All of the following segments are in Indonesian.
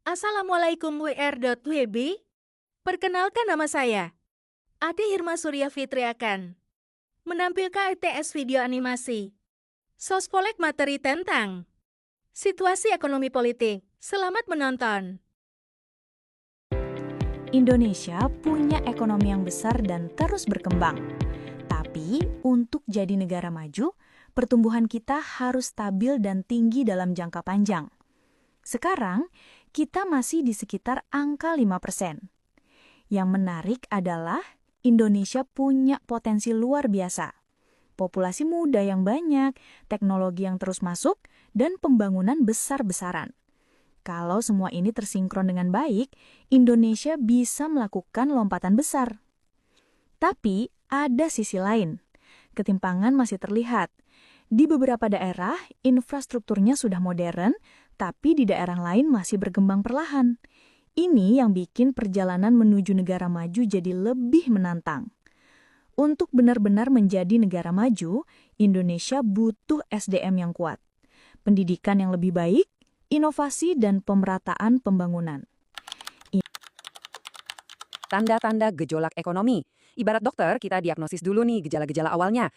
Assalamualaikum WR.WB. Perkenalkan nama saya, Ade Hirma Surya Fitri akan menampilkan ITS video animasi Sospolek materi tentang situasi ekonomi politik. Selamat menonton. Indonesia punya ekonomi yang besar dan terus berkembang. Tapi untuk jadi negara maju, pertumbuhan kita harus stabil dan tinggi dalam jangka panjang. Sekarang, kita masih di sekitar angka 5%. Yang menarik adalah Indonesia punya potensi luar biasa. Populasi muda yang banyak, teknologi yang terus masuk, dan pembangunan besar-besaran. Kalau semua ini tersinkron dengan baik, Indonesia bisa melakukan lompatan besar. Tapi ada sisi lain. Ketimpangan masih terlihat. Di beberapa daerah, infrastrukturnya sudah modern, tapi di daerah lain masih berkembang perlahan. Ini yang bikin perjalanan menuju negara maju jadi lebih menantang. Untuk benar-benar menjadi negara maju, Indonesia butuh SDM yang kuat, pendidikan yang lebih baik, inovasi dan pemerataan pembangunan. Tanda-tanda gejolak ekonomi. Ibarat dokter, kita diagnosis dulu nih gejala-gejala awalnya.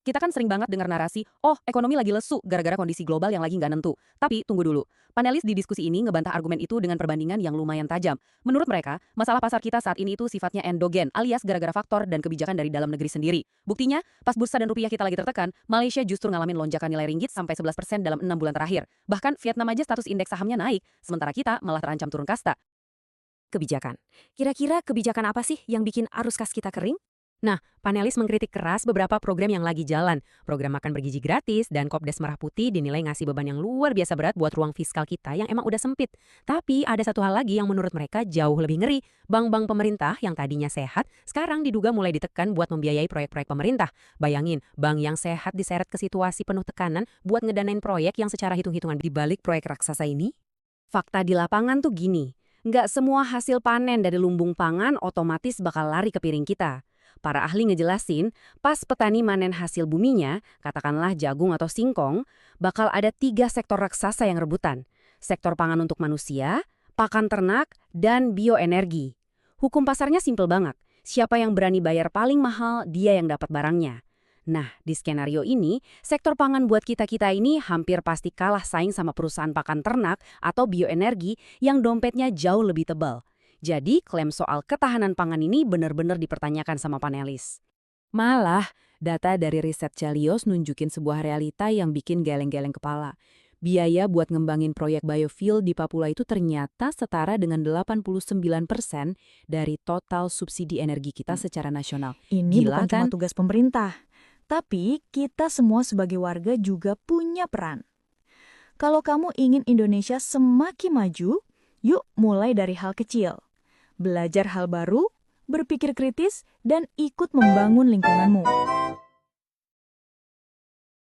Kita kan sering banget dengar narasi, oh ekonomi lagi lesu gara-gara kondisi global yang lagi nggak nentu. Tapi tunggu dulu, panelis di diskusi ini ngebantah argumen itu dengan perbandingan yang lumayan tajam. Menurut mereka, masalah pasar kita saat ini itu sifatnya endogen, alias gara-gara faktor dan kebijakan dari dalam negeri sendiri. Buktinya, pas bursa dan rupiah kita lagi tertekan, Malaysia justru ngalamin lonjakan nilai ringgit sampai 11% dalam 6 bulan terakhir. Bahkan Vietnam aja status indeks sahamnya naik, sementara kita malah terancam turun kasta. Kebijakan. Kira-kira kebijakan apa sih yang bikin arus kas kita kering? Nah, panelis mengkritik keras beberapa program yang lagi jalan. Program makan bergizi gratis dan Kopdes Merah Putih dinilai ngasih beban yang luar biasa berat buat ruang fiskal kita yang emang udah sempit. Tapi ada satu hal lagi yang menurut mereka jauh lebih ngeri. Bank-bank pemerintah yang tadinya sehat, sekarang diduga mulai ditekan buat membiayai proyek-proyek pemerintah. Bayangin, bank yang sehat diseret ke situasi penuh tekanan buat ngedanain proyek yang secara hitung-hitungan dibalik proyek raksasa ini. Fakta di lapangan tuh gini, nggak semua hasil panen dari lumbung pangan otomatis bakal lari ke piring kita. Para ahli ngejelasin, pas petani manen hasil buminya, katakanlah jagung atau singkong, bakal ada 3 sektor raksasa yang rebutan. Sektor pangan untuk manusia, pakan ternak, dan bioenergi. Hukum pasarnya simpel banget. Siapa yang berani bayar paling mahal, dia yang dapat barangnya. Nah, di skenario ini, sektor pangan buat kita-kita ini hampir pasti kalah saing sama perusahaan pakan ternak atau bioenergi yang dompetnya jauh lebih tebal. Jadi, klaim soal ketahanan pangan ini benar-benar dipertanyakan sama panelis. Malah, data dari riset Celios nunjukin sebuah realita yang bikin geleng-geleng kepala. Biaya buat ngembangin proyek biofuel di Papua itu ternyata setara dengan 89% dari total subsidi energi kita secara nasional. Ini Gila bukan cuma kan? tugas pemerintah, tapi kita semua sebagai warga juga punya peran. Kalau kamu ingin Indonesia semakin maju, yuk mulai dari hal kecil. Belajar hal baru, berpikir kritis, dan ikut membangun lingkunganmu.